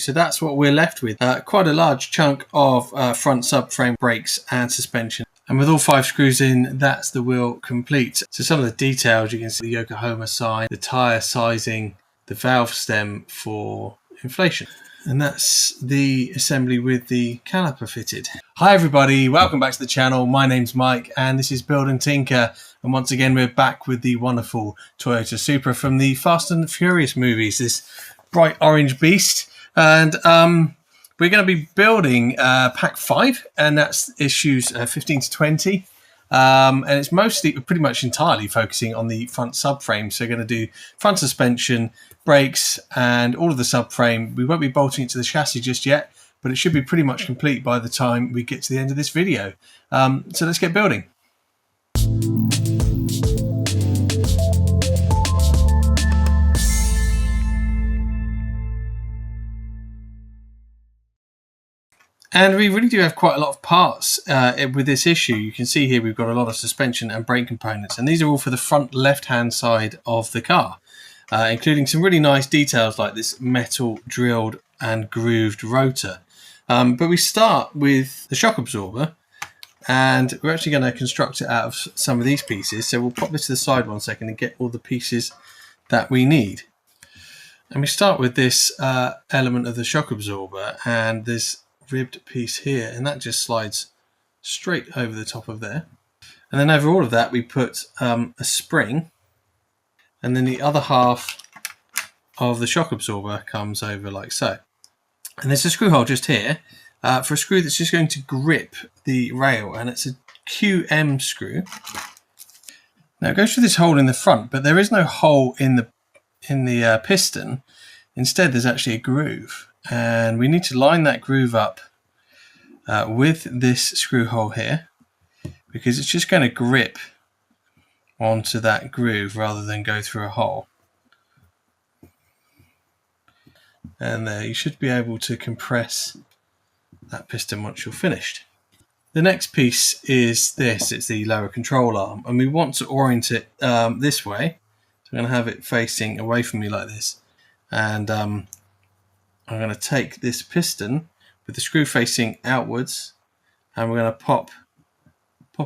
So that's what we're left with. Quite a large chunk of front subframe, brakes and suspension. And with all 5 screws in, that's the wheel complete. So some of the details, you can see the Yokohama sign, the tyre sizing, the valve stem for inflation. And that's the assembly with the caliper fitted. Hi everybody, welcome back to the channel. My name's Mike and this is Build and Tinker. And once again, we're back with the wonderful Toyota Supra from the Fast and Furious movies, this bright orange beast. And we're going to be building pack 5, and that's issues 15 to 20. And it's pretty much entirely focusing on the front subframe. So we're going to do front suspension, brakes, and all of the subframe. We won't be bolting it to the chassis just yet, but it should be pretty much complete by the time we get to the end of this video. So let's get building. And we really do have quite a lot of parts with this issue. You can see here we've got a lot of suspension and brake components, and these are all for the front left-hand side of the car, including some really nice details like this metal drilled and grooved rotor. But we start with the shock absorber, and we're actually going to construct it out of some of these pieces. So we'll pop this to the side one second and get all the pieces that we need. And we start with this element of the shock absorber, and there's ribbed piece here, and that just slides straight over the top of there. And then over all of that we put a spring, and then the other half of the shock absorber comes over like so. And there's a screw hole just here for a screw that's just going to grip the rail, and it's a QM screw. Now it goes through this hole in the front, but there is no hole in the piston. Instead there's actually a groove, and we need to line that groove up with this screw hole here, because it's just going to grip onto that groove rather than go through a hole. And there, you should be able to compress that piston once you're finished. The next piece is this. It's the lower control arm, and we want to orient it this way. So I'm going to have it facing away from me like this, and I'm going to take this piston with the screw facing outwards, and we're going to pop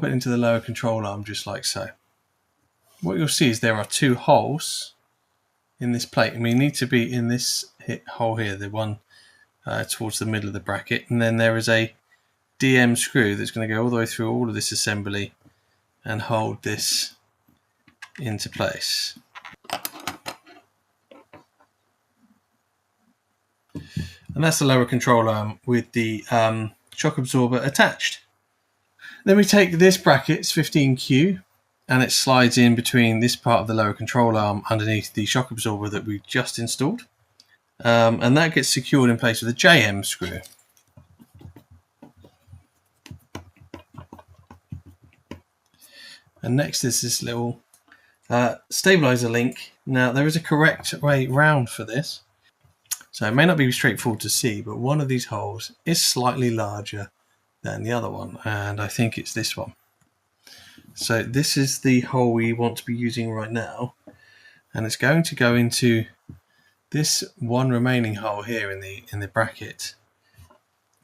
it into the lower control arm just like so. What you'll see is there are 2 holes in this plate, and we need to be in this hole here, the one towards the middle of the bracket, and then there is a DM screw that's going to go all the way through all of this assembly and hold this into place. And that's the lower control arm with the shock absorber attached. Then we take this bracket, it's 15Q, and it slides in between this part of the lower control arm underneath the shock absorber that we just installed. And that gets secured in place with a JM screw. And next is this little stabilizer link. Now there is a correct way round for this. So it may not be straightforward to see, but one of these holes is slightly larger than the other one, and I think it's this one. So this is the hole we want to be using right now, and it's going to go into this one remaining hole here in the bracket,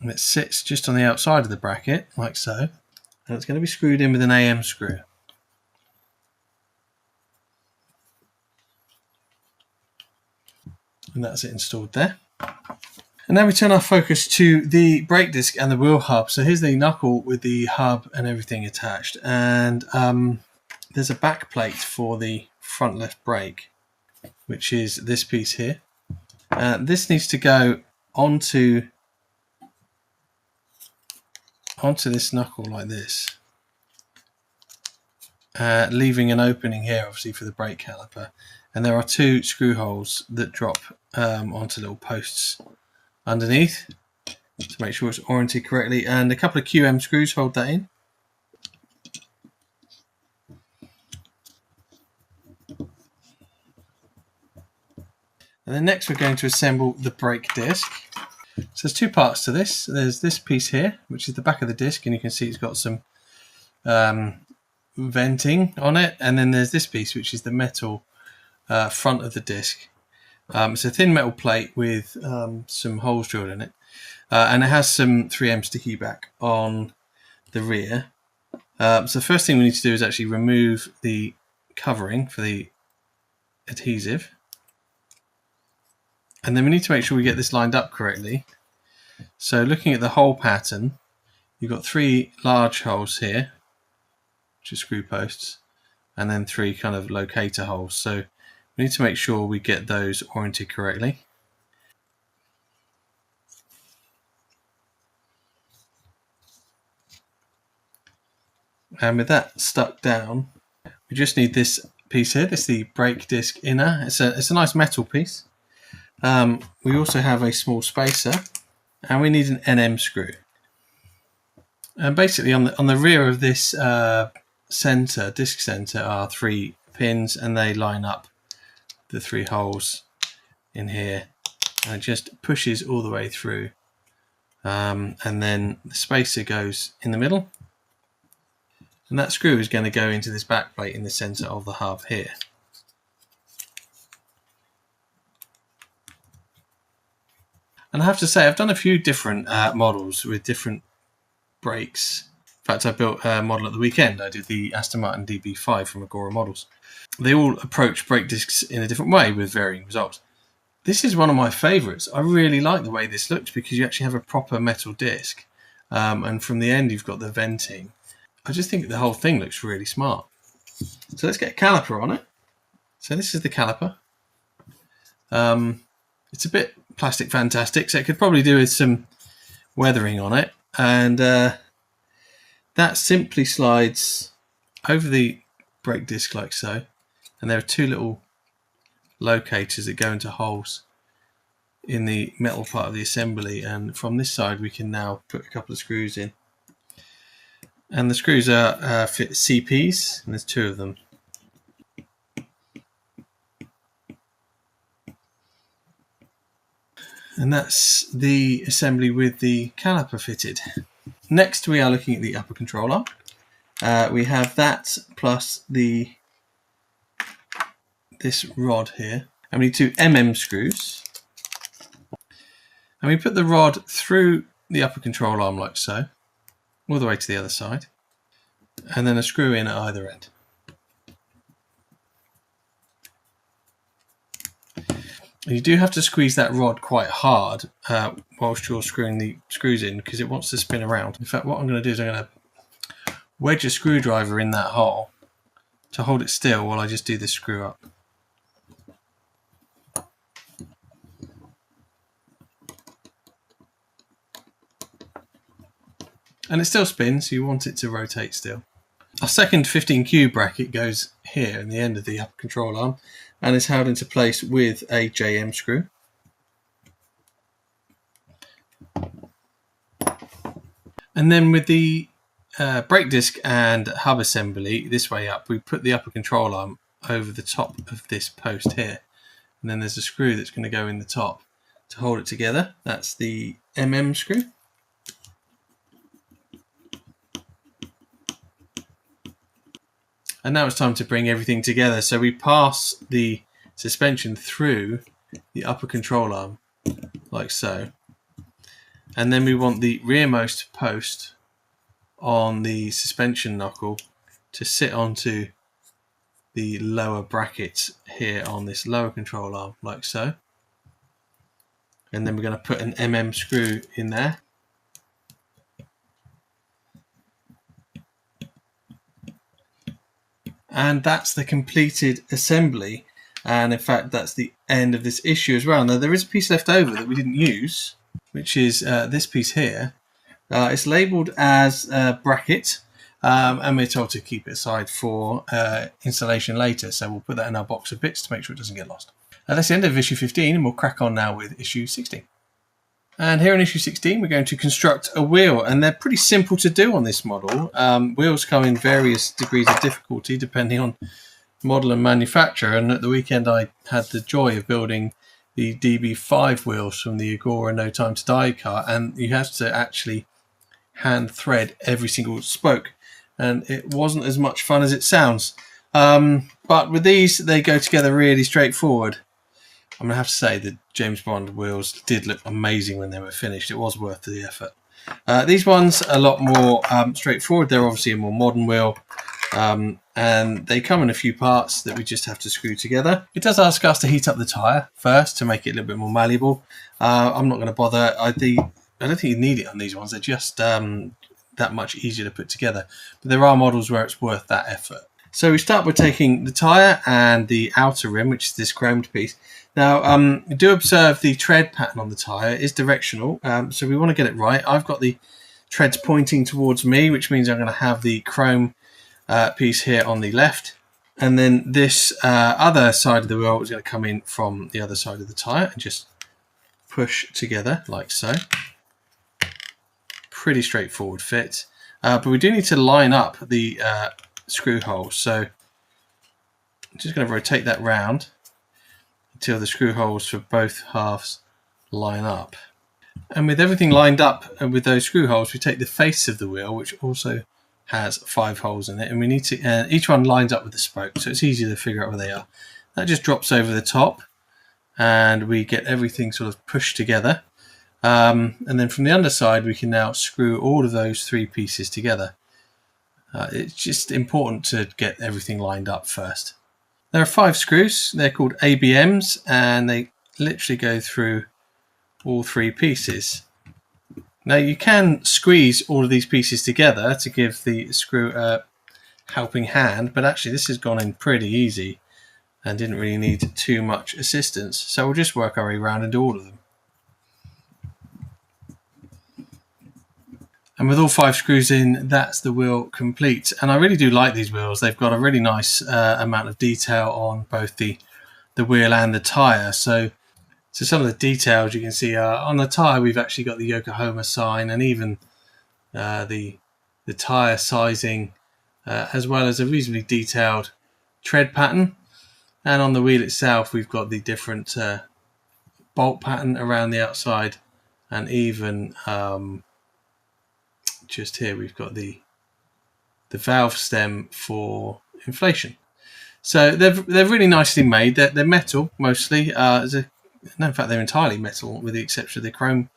and it sits just on the outside of the bracket like so, and it's going to be screwed in with an AM screw. And that's it installed there. And now we turn our focus to the brake disc and the wheel hub. So here's the knuckle with the hub and everything attached, and there's a back plate for the front left brake, which is this piece here. This needs to go onto this knuckle like this, leaving an opening here obviously for the brake caliper. And there are 2 screw holes that drop onto little posts underneath to make sure it's oriented correctly, and a couple of QM screws hold that in. And then next we're going to assemble the brake disc. So there's 2 parts to this. There's this piece here, which is the back of the disc, and you can see it's got some venting on it, and then there's this piece, which is the metal front of the disc, It's a thin metal plate with some holes drilled in it, and it has some 3M sticky back on the rear. So the first thing we need to do is actually remove the covering for the adhesive, and then we need to make sure we get this lined up correctly. So looking at the hole pattern, you've got 3 large holes here, which are screw posts, and then 3 kind of locator holes. So we need to make sure we get those oriented correctly. And with that stuck down, we just need this piece here. This is the brake disc inner. It's a nice metal piece. We also have a small spacer, and we need an NM screw. And basically on the rear of this disc center are 3 pins, and they line up the 3 holes in here, and it just pushes all the way through. And then the spacer goes in the middle, and that screw is going to go into this back plate in the center of the hub here. And I have to say, I've done a few different models with different brakes. In fact, I built a model at the weekend. I did the Aston Martin DB5 from Agora Models. They all approach brake discs in a different way with varying results. This is one of my favourites. I really like the way this looks because you actually have a proper metal disc, and from the end you've got the venting. I just think the whole thing looks really smart. So let's get a caliper on it. So this is the caliper. It's a bit plastic fantastic, so it could probably do with some weathering on it. And that simply slides over the brake disc like so. And there are 2 little locators that go into holes in the metal part of the assembly. And from this side, we can now put a couple of screws in. And the screws are fit CPs, and there's 2 of them. And that's the assembly with the caliper fitted. Next, we are looking at the upper control arm. We have that plus this rod here, and we need 2 mm screws. And we put the rod through the upper control arm like so, all the way to the other side, and then a screw in at either end. You do have to squeeze that rod quite hard whilst you're screwing the screws in, because it wants to spin around. In fact, what I'm going to do is I'm going to wedge a screwdriver in that hole to hold it still while I just do this screw up. And it still spins, so you want it to rotate still. Our second 15Q bracket goes here in the end of the upper control arm and is held into place with a JM screw. And then with the brake disc and hub assembly this way up, we put the upper control arm over the top of this post here. And then there's a screw that's going to go in the top to hold it together. That's the MM screw. And now it's time to bring everything together. So we pass the suspension through the upper control arm, like so. And then we want the rearmost post on the suspension knuckle to sit onto the lower bracket here on this lower control arm, like so. And then we're going to put an MM screw in there. And that's the completed assembly, and in fact that's the end of this issue as well. Now there is a piece left over that we didn't use, which is this piece here. It's labelled as a bracket, and we're told to keep it aside for installation later, so we'll put that in our box of bits to make sure it doesn't get lost. That's the end of issue 15, and we'll crack on now with issue 16. And here in issue 16 we're going to construct a wheel, and they're pretty simple to do on this model. Wheels come in various degrees of difficulty depending on model and manufacturer, and at the weekend I had the joy of building the DB5 wheels from the Agora No Time to Die car, and you have to actually hand thread every single spoke, and it wasn't as much fun as it sounds. But with these they go together really straightforward. I'm going to have to say the James Bond wheels did look amazing when they were finished. It was worth the effort. These ones are a lot more straightforward. They're obviously a more modern wheel, and they come in a few parts that we just have to screw together. It does ask us to heat up the tyre first to make it a little bit more malleable. I'm not going to bother. I don't think you need it on these ones. They're just that much easier to put together. But there are models where it's worth that effort. So we start by taking the tyre and the outer rim, which is this chromed piece. Now, do observe the tread pattern on the tyre is directional, so we want to get it right. I've got the treads pointing towards me, which means I'm going to have the chrome piece here on the left. And then this other side of the wheel is going to come in from the other side of the tyre and just push together like so. Pretty straightforward fit. But we do need to line up the screw holes. So I'm just going to rotate that round until the screw holes for both halves line up. And with everything lined up and with those screw holes, we take the face of the wheel, which also has 5 holes in it, and we need to each one lines up with the spoke, so it's easier to figure out where they are. That just drops over the top, and we get everything sort of pushed together. And then from the underside, we can now screw all of those 3 pieces together. It's just important to get everything lined up first. There are 5 screws. They're called ABMs, and they literally go through all 3 pieces. Now you can squeeze all of these pieces together to give the screw a helping hand, but actually this has gone in pretty easy and didn't really need too much assistance. So we'll just work our way around and do all of them. And with all 5 screws in, that's the wheel complete. And I really do like these wheels. They've got a really nice amount of detail on both the wheel and the tyre. So some of the details you can see on the tyre, we've actually got the Yokohama sign, and even the tyre sizing, as well as a reasonably detailed tread pattern. And on the wheel itself, we've got the different bolt pattern around the outside, and even just here we've got the valve stem for inflation. So they're really nicely made. They're metal mostly. No, in fact, they're entirely metal, with the exception of the chrome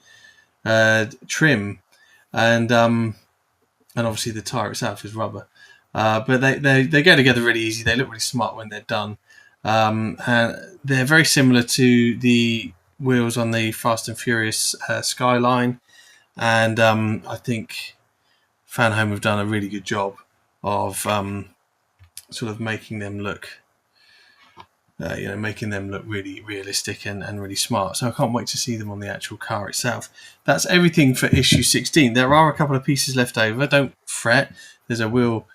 trim, and obviously the tyre itself is rubber. But they go together really easy. They look really smart when they're done, and they're very similar to the wheels on the Fast and Furious Skyline, and I think Fanhome have done a really good job of sort of making them look. Making them look really realistic and really smart. So I can't wait to see them on the actual car itself. That's everything for issue 16. There are a couple of pieces left over. Don't fret. There's a wheel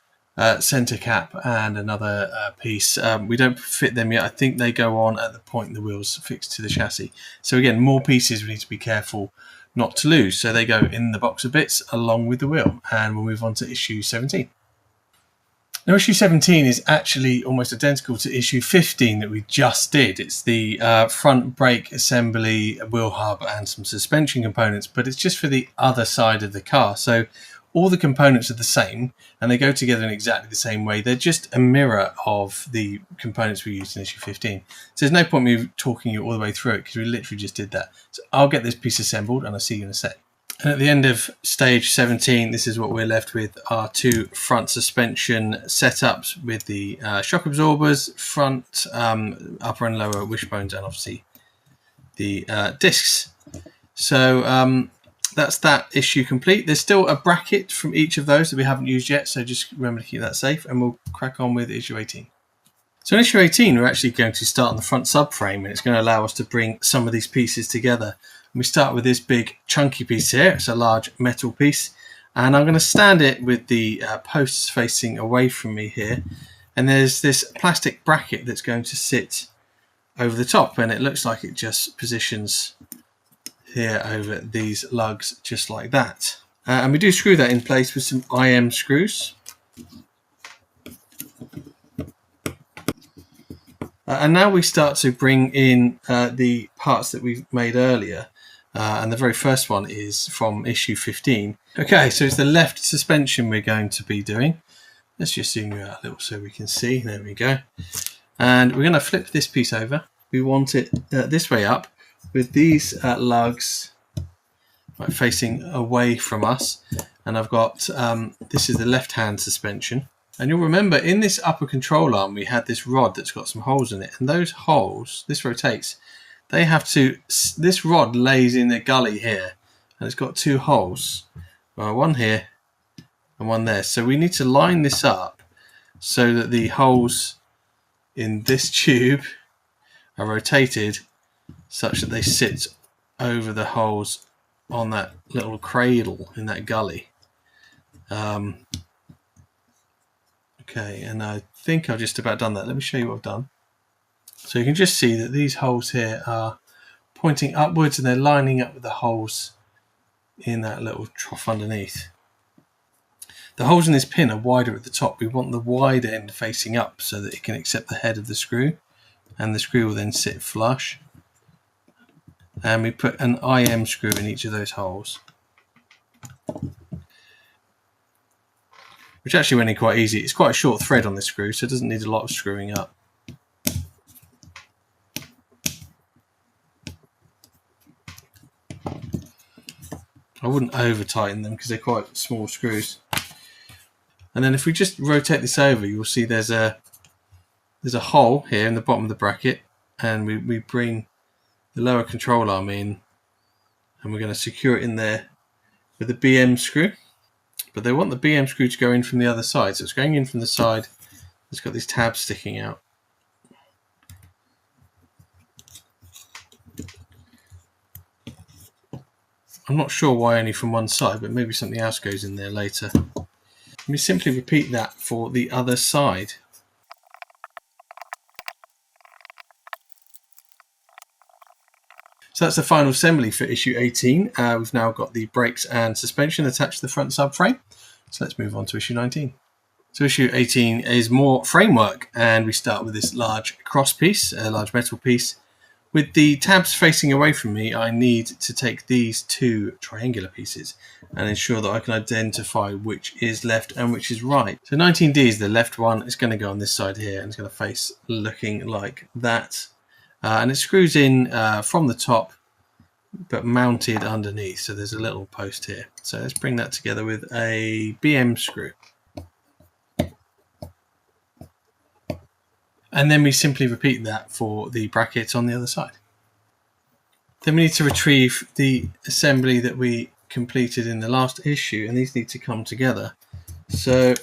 center cap and another piece. We don't fit them yet. I think they go on at the point the wheel's fixed to the chassis. So again, more pieces we need to be careful not to lose. So they go in the box of bits along with the wheel. And we'll move on to issue 17. Now, issue 17 is actually almost identical to issue 15 that we just did. It's the front brake assembly, wheel hub, and some suspension components, but it's just for the other side of the car. So all the components are the same, and they go together in exactly the same way. They're just a mirror of the components we used in issue 15. So there's no point me talking you all the way through it, because we literally just did that. So I'll get this piece assembled, and I'll see you in a sec. And at the end of stage 17, this is what we're left with: our 2 front suspension setups with the shock absorbers, front, upper and lower wishbones, and obviously the discs. So that's that issue complete. There's still a bracket from each of those that we haven't used yet, so just remember to keep that safe, and we'll crack on with issue 18. So in issue 18, we're actually going to start on the front subframe, and it's going to allow us to bring some of these pieces together. We start with this big chunky piece here. It's a large metal piece, and I'm going to stand it with the posts facing away from me here, and there's this plastic bracket that's going to sit over the top, and it looks like it just positions here over these lugs just like that. And we do screw that in place with some IM screws. And now we start to bring in the parts that we've made earlier. And the very first one is from issue 15. Okay, so it's the left suspension we're going to be doing. Let's just zoom you out a little so we can see. There we go. And we're going to flip this piece over. we want it this way up, with these lugs facing away from us. And I've got, this is the left-hand suspension. And you'll remember in this upper control arm, we had this rod that's got some holes in it. And those holes, this rotates, they have to, this rod lays in the gully here. And it's got two holes, one here and one there. So we need to line this up so that the holes in this tube are rotated such that they sit over the holes on that little cradle in that gully. Okay, and I think I've just about done that. Let me show you what I've done. So you can just see that these holes here are pointing upwards and they're lining up with the holes in that little trough underneath. The holes in this pin are wider at the top. We want the wide end facing up so that it can accept the head of the screw, and the screw will then sit flush. And we put an IM screw in each of those holes, which actually went in quite easy. It's quite a short thread on this screw, so it doesn't need a lot of screwing up. I wouldn't over tighten them because they're quite small screws. And then if we just rotate this over, you'll see there's a hole here in the bottom of the bracket, and we bring the lower control arm in, and we're going to secure it in there with the BM screw. But they want the BM screw to go in from the other side, so it's going in from the side that's got these tabs sticking out. I'm not sure why only from one side, but maybe something else goes in there later. We simply repeat that for the other side. So that's the final assembly for issue 18. We've now got the brakes and suspension attached to the front subframe. So let's move on to issue 19. So issue 18 is more framework, and we start with this large cross piece, a large metal piece. With the tabs facing away from me, I need to take these two triangular pieces and ensure that I can identify which is left and which is right. So 19D is the left one. It's going to go on this side here, and it's going to face looking like that. And it screws in from the top, but mounted underneath. So there's a little post here. So let's bring that together with a BM screw. And then we simply repeat that for the brackets on the other side. Then we need to retrieve the assembly that we completed in the last issue, and these need to come together. So,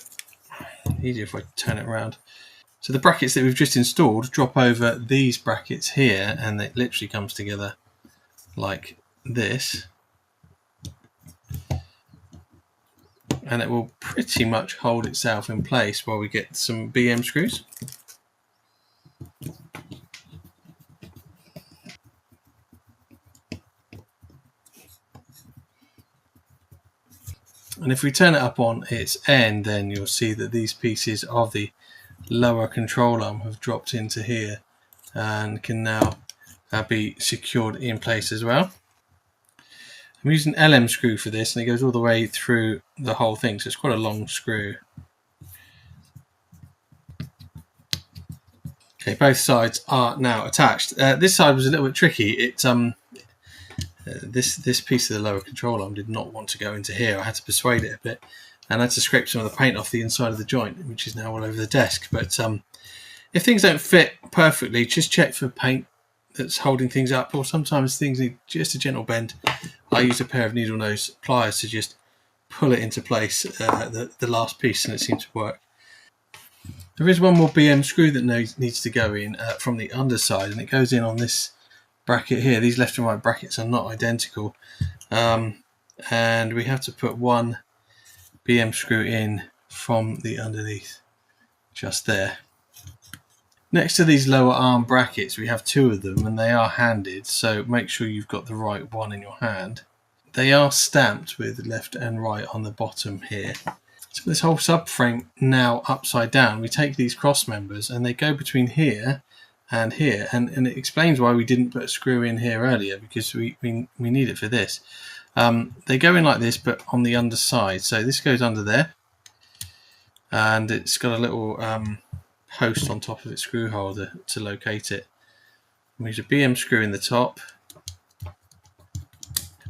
easier if I turn it around. So the brackets that we've just installed drop over these brackets here, and it literally comes together like this. And it will pretty much hold itself in place while we get some BM screws. And if we turn it up on its end, then you'll see that these pieces of the lower control arm have dropped into here and can now be secured in place as well. I'm using an LM screw for this, and it goes all the way through the whole thing, so it's quite a long screw. Okay, both sides are now attached. This side was a little bit tricky. This piece of the lower control arm did not want to go into here. I had to persuade it a bit, and I had to scrape some of the paint off the inside of the joint, which is now all over the desk. But if things don't fit perfectly, just check for paint that's holding things up, or sometimes things need just a gentle bend. I used a pair of needle nose pliers to just pull it into place, the last piece, and it seemed to work. There is one more BM screw that needs to go in from the underside, and it goes in on this bracket here. These left and right brackets are not identical, and we have to put one BM screw in from the underneath, just there. Next to these lower arm brackets, we have two of them, and they are handed, so make sure you've got the right one in your hand. They are stamped with left and right on the bottom here. So this whole subframe now upside down, we take these cross members and they go between here and here, and it explains why we didn't put a screw in here earlier, because we need it for this. They go in like this, but on the underside. So this goes under there, and it's got a little post on top of its screw holder to locate it We use a BM screw in the top,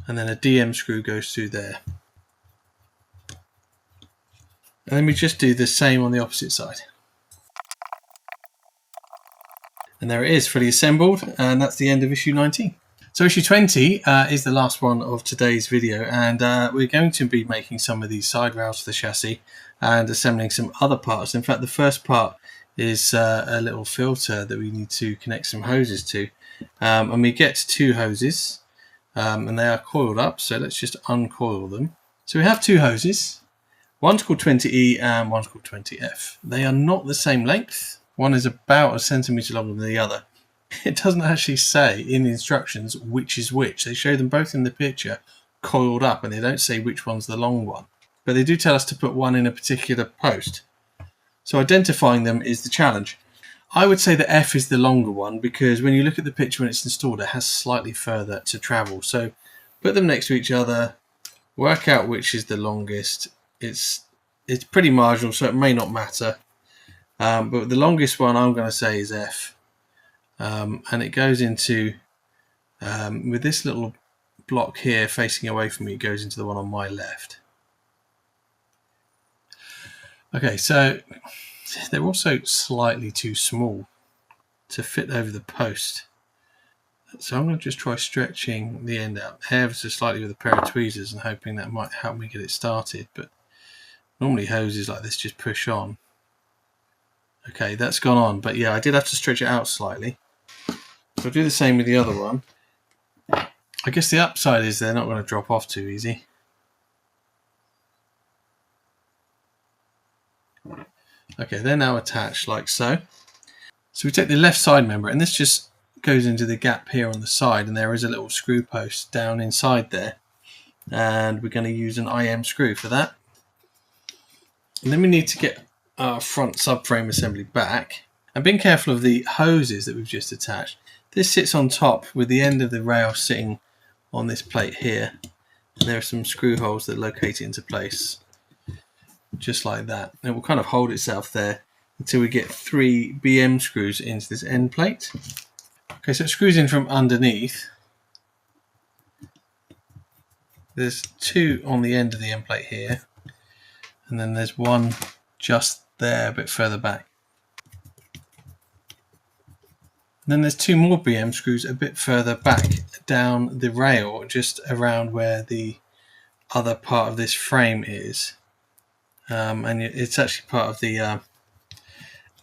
and then a DM screw goes through there. And then we just do the same on the opposite side. And there it is, fully assembled, and that's the end of issue 19. So issue 20 is the last one of today's video, and we're going to be making some of these side rails for the chassis and assembling some other parts. In fact, the first part is a little filter that we need to connect some hoses to. And we get 2 hoses, and they are coiled up, so let's just uncoil them. So we have 2 hoses. One's called 20E and one's called 20F. They are not the same length. One is about a centimetre longer than the other. It doesn't actually say in the instructions which is which. They show them both in the picture coiled up, and they don't say which one's the long one. But they do tell us to put one in a particular post. So identifying them is the challenge. I would say that F is the longer one, because when you look at the picture when it's installed, it has slightly further to travel. So put them next to each other, work out which is the longest. It's pretty marginal, so it may not matter. But the longest one I'm going to say is F. And it goes into, with this little block here facing away from me, it goes into the one on my left. Okay, so they're also slightly too small to fit over the post. So I'm going to just try stretching the end out ever so slightly with a pair of tweezers and hoping that might help me get it started. But normally hoses like this just push on. Okay, that's gone on, but yeah, I did have to stretch it out slightly. So I'll do the same with the other one. I guess the upside is they're not going to drop off too easy. Okay, they're now attached like so. So we take the left side member, and this just goes into the gap here on the side, and there is a little screw post down inside there. And we're going to use an IM screw for that. And then we need to get our front subframe assembly back. And being careful of the hoses that we've just attached. This sits on top with the end of the rail sitting on this plate here. And there are some screw holes that locate it into place. Just like that. And it will kind of hold itself there until we get 3 BM screws into this end plate. Okay, so it screws in from underneath. There's 2 on the end of the end plate here. And then there's one just there a bit further back. And then there's 2 more BM screws a bit further back down the rail, just around where the other part of this frame is. And it's actually part of the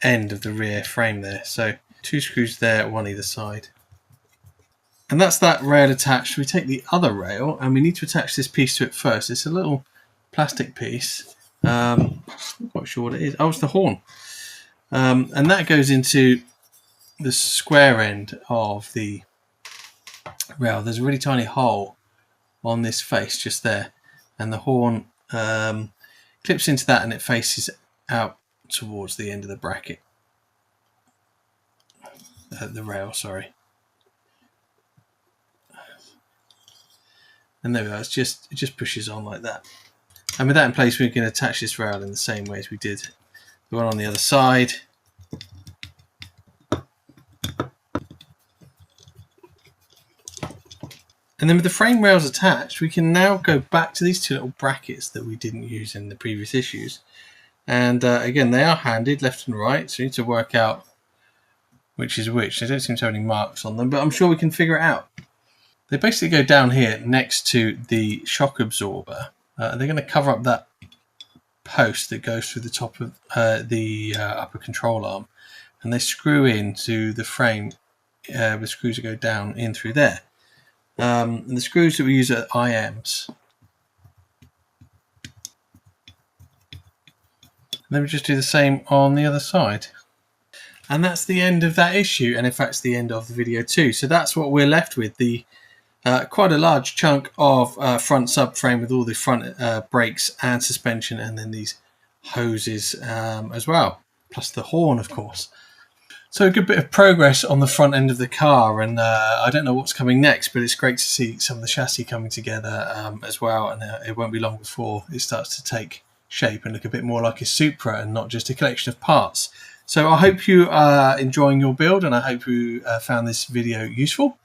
end of the rear frame there. So 2 screws there, one either side. And that's that rail attached. We take the other rail and we need to attach this piece to it first. It's a little plastic piece. I'm not quite sure what it is. Oh, it's the horn. And that goes into the square end of the rail. There's a really tiny hole on this face just there. And the horn clips into that, and it faces out towards the end of the bracket. The rail, sorry. And there we go. It just pushes on like that. And with that in place, we can attach this rail in the same way as we did the one on the other side. And then with the frame rails attached, we can now go back to these 2 little brackets that we didn't use in the previous issues. And again, they are handed left and right, so you need to work out which is which. They don't seem to have any marks on them, but I'm sure we can figure it out. They basically go down here next to the shock absorber. They're going to cover up that post that goes through the top of the upper control arm, and they screw into the frame with screws that go down in through there. And the screws that we use are IMs. And then we just do the same on the other side. And that's the end of that issue, and in fact it's the end of the video too. So that's what we're left with, the quite a large chunk of front subframe with all the front brakes and suspension, and then these hoses as well, plus the horn, of course. So a good bit of progress on the front end of the car, and I don't know what's coming next, but it's great to see some of the chassis coming together as well, and it won't be long before it starts to take shape and look a bit more like a Supra and not just a collection of parts. So I hope you are enjoying your build, and I hope you found this video useful.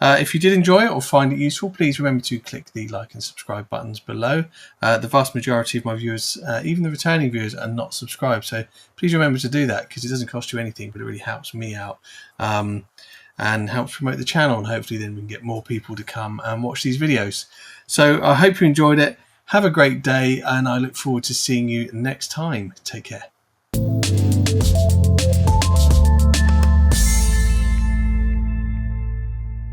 If you did enjoy it or find it useful, please remember to click the like and subscribe buttons below. The vast majority of my viewers, even the returning viewers, are not subscribed, so please remember to do that, because it doesn't cost you anything, but it really helps me out and helps promote the channel, and hopefully then we can get more people to come and watch these videos. So I hope you enjoyed it. Have a great day, and I look forward to seeing you next time. Take care.